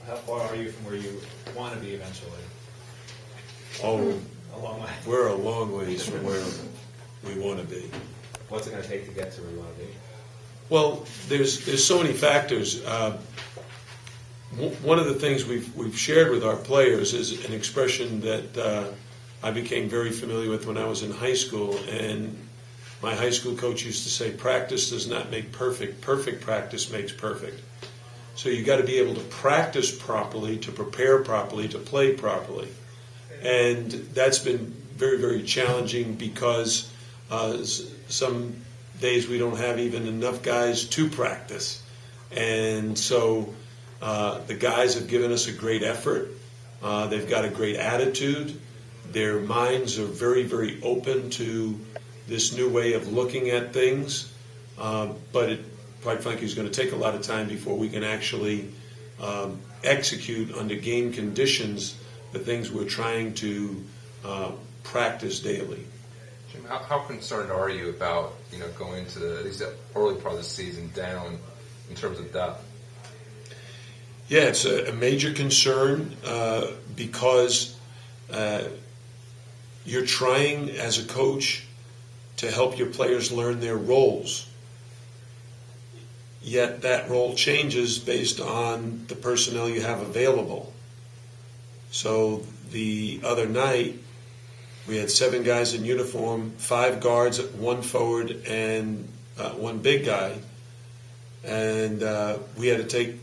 how far are you from where you want to be eventually? Oh, A long way. we're a long ways from where we want to be. What's it going to take to get to where you want to be? Well, there's so many factors. One of the things we've shared with our players is an expression that I became very familiar with when I was in high school, and my high school coach used to say, "Practice does not make perfect. Perfect practice makes perfect." So you got to be able to practice properly, to prepare properly, to play properly, and that's been very, very challenging because some days we don't have even enough guys to practice, and so the guys have given us a great effort. They've got a great attitude. Their minds are very, very open to this new way of looking at things, but it, quite frankly, is going to take a lot of time before we can actually execute under game conditions the things we're trying to practice daily. Jim, how concerned are you about going to at least the early part of the season down in terms of depth? Yeah, it's a major concern because you're trying as a coach to help your players learn their roles. Yet that role changes based on the personnel you have available. So the other night, we had 7 guys in uniform, 5 guards, 1 forward, and 1 big guy. And we had to take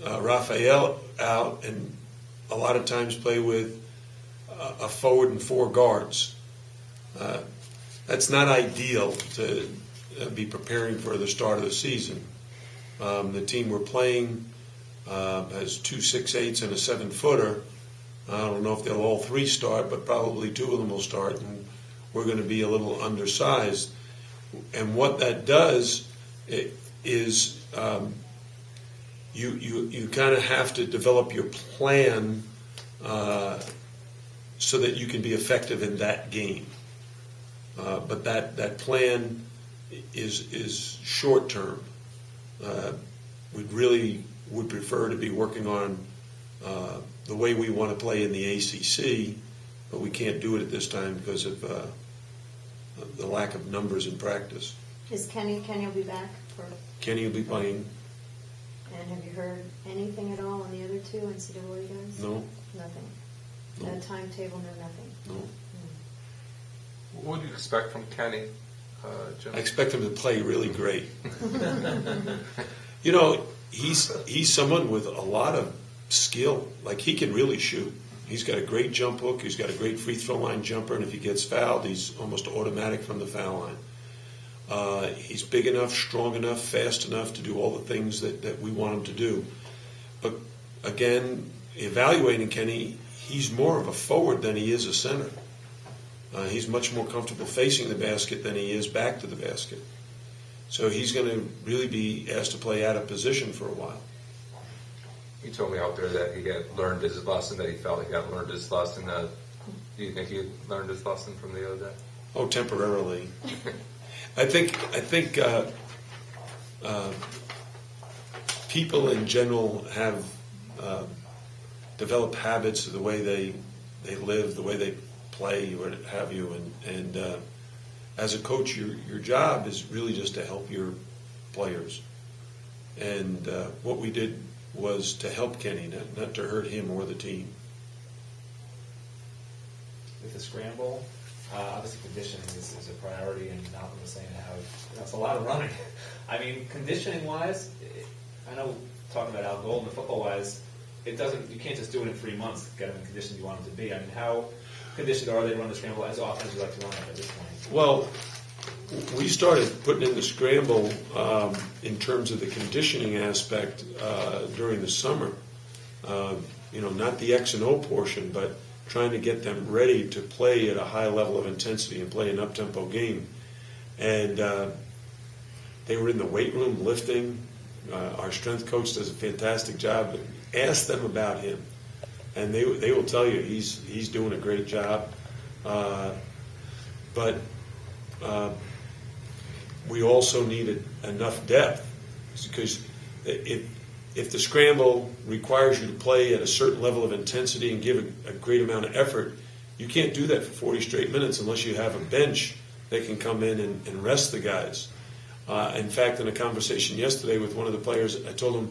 Raphael out and a lot of times play with a forward and 4 guards. That's not ideal to be preparing for the start of the season. The team we're playing has 2 6'8" and a 7-footer. I don't know if they'll all 3 start, but probably 2 of them will start, and we're going to be a little undersized. And what that does is you kind of have to develop your plan so that you can be effective in that game. But that plan is short term. We really would prefer to be working on the way we want to play in the ACC, but we can't do it at this time because of the lack of numbers in practice. Is Kenny will be back for? Kenny will be playing. And have you heard anything at all on the other 2 NCAA guys? No. Nothing. No. No timetable, no nothing. No. What would you expect from Kenny, Jim? I expect him to play really great. He's someone with a lot of skill. Like, he can really shoot. He's got a great jump hook. He's got a great free throw line jumper, and if he gets fouled, he's almost automatic from the foul line. He's big enough, strong enough, fast enough to do all the things that we want him to do. But again, evaluating Kenny, he's more of a forward than he is a center. He's much more comfortable facing the basket than he is back to the basket. So he's going to really be asked to play out of position for a while. You told me out there that he had learned his lesson, that he felt he had learned his lesson. Do you think he learned his lesson from the other day? Oh, temporarily. I think people in general have developed habits of the way they live, the way they play, what have you, and as a coach, your job is really just to help your players. And what we did was to help Kenny, not to hurt him or the team. With the scramble, obviously conditioning is a priority, and Malcolm was saying how it's a lot of running. I mean, conditioning-wise, I know talking about Al Golden, football-wise, you can't just do it in 3 months to get them in condition you want them to be. I mean, how conditioned are they to run the scramble as often as you like to run it at this point? Well, we started putting in the scramble in terms of the conditioning aspect during the summer. Not the X and O portion, but trying to get them ready to play at a high level of intensity and play an up-tempo game. And they were in the weight room lifting. Our strength coach does a fantastic job. Ask them about him, and they will tell you he's doing a great job. But we also needed enough depth, because if the scramble requires you to play at a certain level of intensity and give a great amount of effort, you can't do that for 40 straight minutes unless you have a bench that can come in and rest the guys. In fact, in a conversation yesterday with one of the players, I told him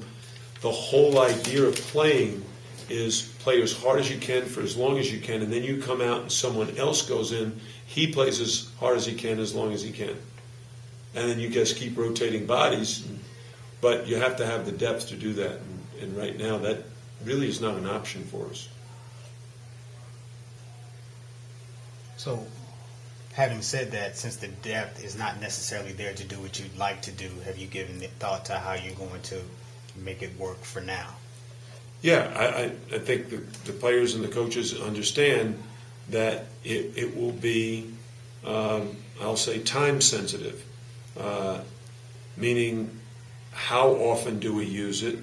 the whole idea of playing is play as hard as you can for as long as you can, and then you come out and someone else goes in, he plays as hard as he can as long as he can. And then you just keep rotating bodies, but you have to have the depth to do that. And right now, that really is not an option for us. So, having said that, since the depth is not necessarily there to do what you'd like to do, have you given it thought to how you're going to make it work for now? Yeah, I think the players and the coaches understand that it will be, I'll say, time sensitive, meaning how often do we use it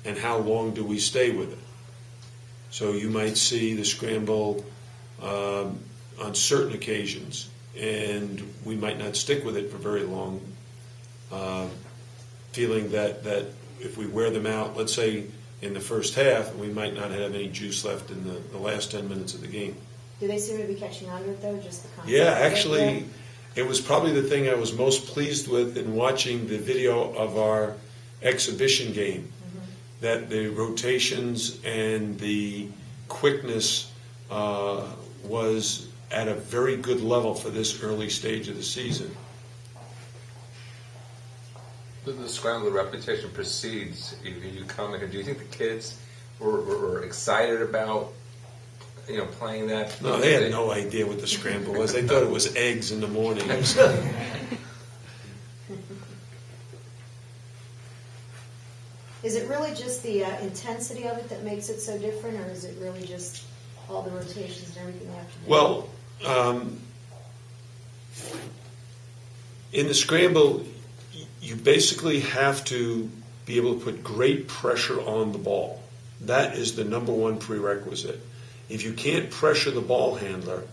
and how long do we stay with it. So you might see the scramble on certain occasions, and we might not stick with it for very long, feeling that if we wear them out, let's say in the first half, we might not have any juice left in the last 10 minutes of the game. Do they seem to be catching on to it, though, just the concept? Yeah, actually, it was probably the thing I was most pleased with in watching the video of our exhibition game, that the rotations and the quickness was at a very good level for this early stage of the season. The scramble, the reputation precedes you coming. Do you think the kids were excited about playing that? No, they had no idea what the scramble was. They thought it was eggs in the morning. Is it really just the intensity of it that makes it so different, or is it really just all the rotations and everything you have to do? Well, in the scramble, you basically have to be able to put great pressure on the ball. That is the number one prerequisite. If you can't pressure the ball handler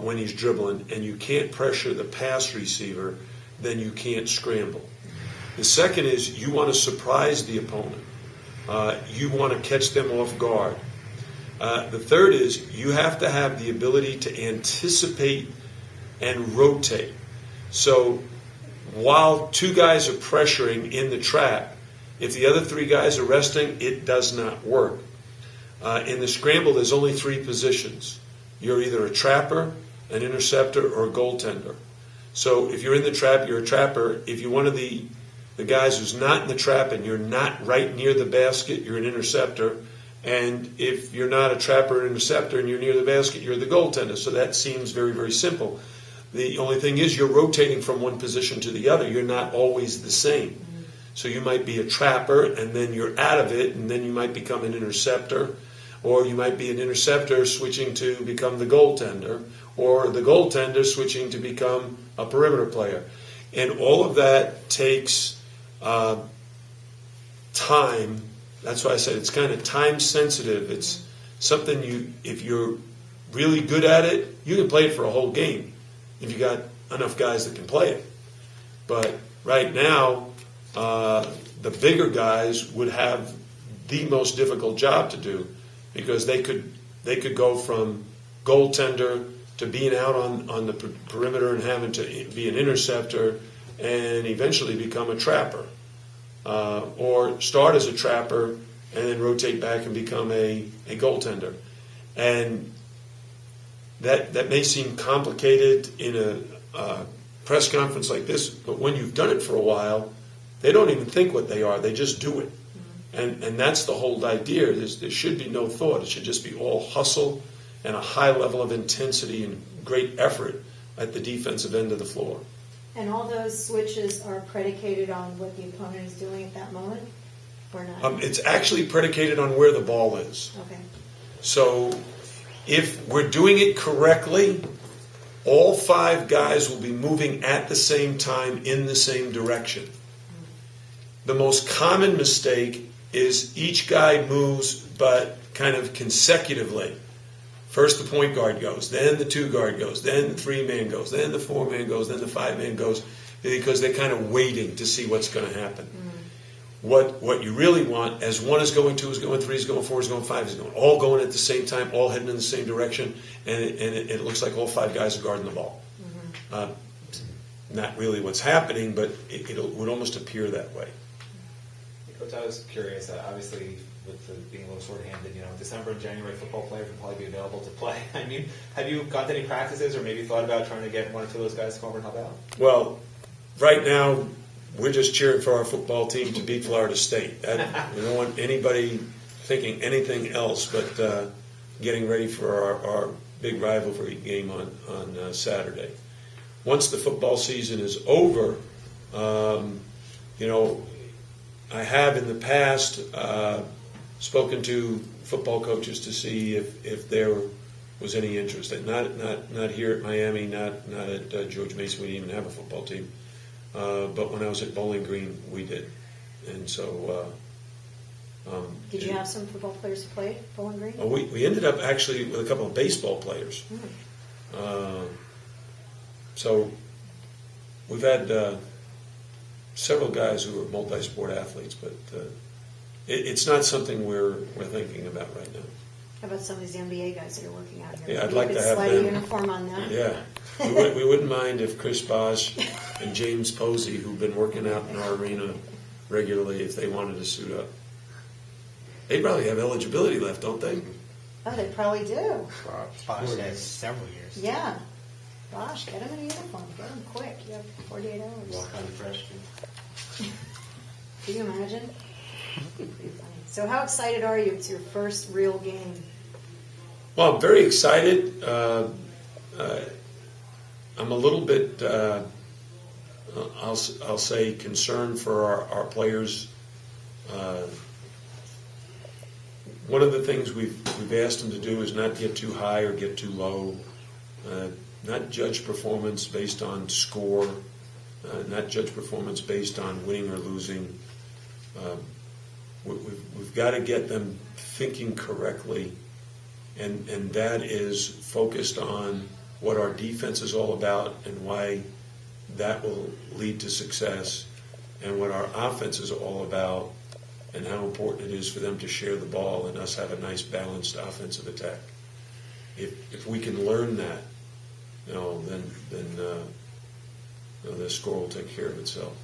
when he's dribbling, and you can't pressure the pass receiver, then you can't scramble. The second is you want to surprise the opponent. You want to catch them off guard. The third is you have to have the ability to anticipate and rotate. So while two guys are pressuring in the trap, if the other three guys are resting, it does not work. In the scramble, there's only three positions. You're either a trapper, an interceptor, or a goaltender. So if you're in the trap, you're a trapper. If you're one of the guys who's not in the trap and you're not right near the basket, you're an interceptor. And if you're not a trapper or interceptor and you're near the basket, you're the goaltender. So that seems very, very simple. The only thing is you're rotating from one position to the other. You're not always the same. So you might be a trapper and then you're out of it and then you might become an interceptor. Or you might be an interceptor switching to become the goaltender. Or the goaltender switching to become a perimeter player. And all of that takes time. That's why I said it's kind of time sensitive. It's something if you're really good at it, you can play it for a whole game if you got enough guys that can play it. But right now, the bigger guys would have the most difficult job to do because they could go from goaltender to being out on the perimeter and having to be an interceptor and eventually become a trapper. Or start as a trapper and then rotate back and become a goaltender. And that may seem complicated in a press conference like this, but when you've done it for a while, they don't even think what they are. They just do it. And that's the whole idea. There should be no thought. It should just be all hustle and a high level of intensity and great effort at the defensive end of the floor. And all those switches are predicated on what the opponent is doing at that moment, or not? It's actually predicated on where the ball is. Okay. So if we're doing it correctly, all five guys will be moving at the same time in the same direction. The most common mistake is each guy moves but kind of consecutively. First the point guard goes, then the two guard goes, then the three man goes, then the four man goes, then the five man goes, because they're kind of waiting to see what's going to happen. what you really want, as one is going, two is going, three is going, four is going, five is going, all going at the same time, all heading in the same direction, and it looks like all five guys are guarding the ball. Not really what's happening, but it would almost appear that way. Coach, I was curious, obviously, with being a little short-handed, December and January football players will probably be available to play. I mean, have you got any practices or maybe thought about trying to get one or two of those guys to come over and help out? Well, right now, we're just cheering for our football team to beat Florida State. We don't want anybody thinking anything else but getting ready for our big rivalry game on Saturday. Once the football season is over, I have in the past spoken to football coaches to see if there was any interest. Not here at Miami, not at George Mason. We didn't even have a football team. But when I was at Bowling Green, we did. And so... Did you have some football players who played at Bowling Green? We ended up actually with a couple of baseball players. So we've had several guys who are multi-sport athletes, but it's not something we're thinking about right now. How about some of these NBA guys that are working out here? Yeah, I'd Maybe like you to could have slide them. a uniform on them. Yeah, we wouldn't mind if Chris Bosch and James Posey, who've been working out in our arena regularly, if they wanted to suit up. They probably have eligibility left, don't they? Oh, they probably do. Bosch has several years. Yeah. Gosh, get them in a uniform. Get them quick. You have 48 hours. Walk on the fresh. Can you imagine? Pretty funny. So how excited are you? It's your first real game. Well, I'm very excited. I'm a little bit, I'll say, concerned for our players. One of the things we've asked them to do is not get too high or get too low, not judge performance based on score, not judge performance based on winning or losing. We've got to get them thinking correctly, and that is focused on what our defense is all about and why that will lead to success, and what our offense is all about and how important it is for them to share the ball and us have a nice balanced offensive attack. If we can learn that, then the score will take care of itself.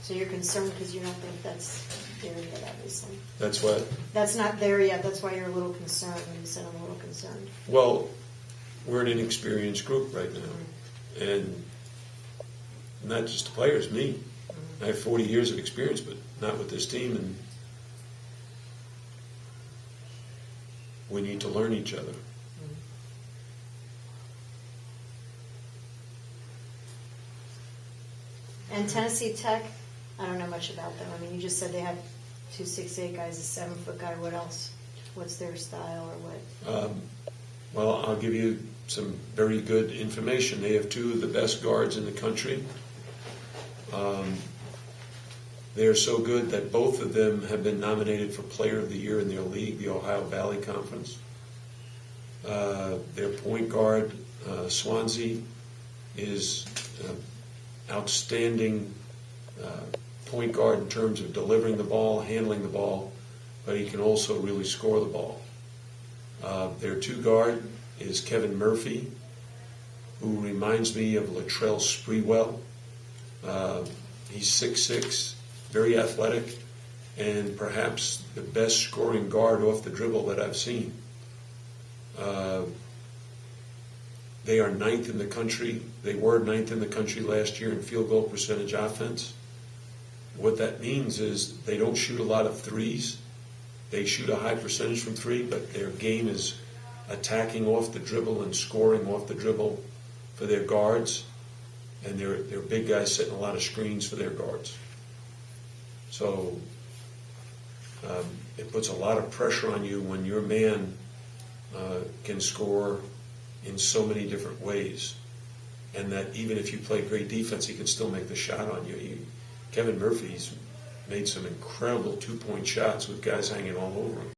So you're concerned because you don't think that's there yet, obviously. That's what? That's not there yet. That's why you're a little concerned. You said I'm a little concerned. Well, we're an inexperienced group right now. And not just the players, me. I have 40 years of experience, but not with this team. And we need to learn each other. And Tennessee Tech, I don't know much about them. I mean, you just said they have 2 6'8" guys, a 7-foot guy. What else? What's their style or what? Well, I'll give you some very good information. They have 2 of the best guards in the country. They are so good that both of them have been nominated for Player of the Year in their league, the Ohio Valley Conference. Their point guard, Swansea, is outstanding point guard in terms of delivering the ball, handling the ball, but he can also really score the ball. Their 2 guard is Kevin Murphy, who reminds me of Latrell Sprewell. He's 6'6", very athletic, and perhaps the best scoring guard off the dribble that I've seen. They are 9th in the country. They were 9th in the country last year in field goal percentage offense. What that means is they don't shoot a lot of threes. They shoot a high percentage from 3, but their game is attacking off the dribble and scoring off the dribble for their guards. And they're big guys setting a lot of screens for their guards. So it puts a lot of pressure on you when your man can score in so many different ways. And that even if you play great defense, he can still make the shot on you. Kevin Murphy's made some incredible 2-point shots with guys hanging all over him.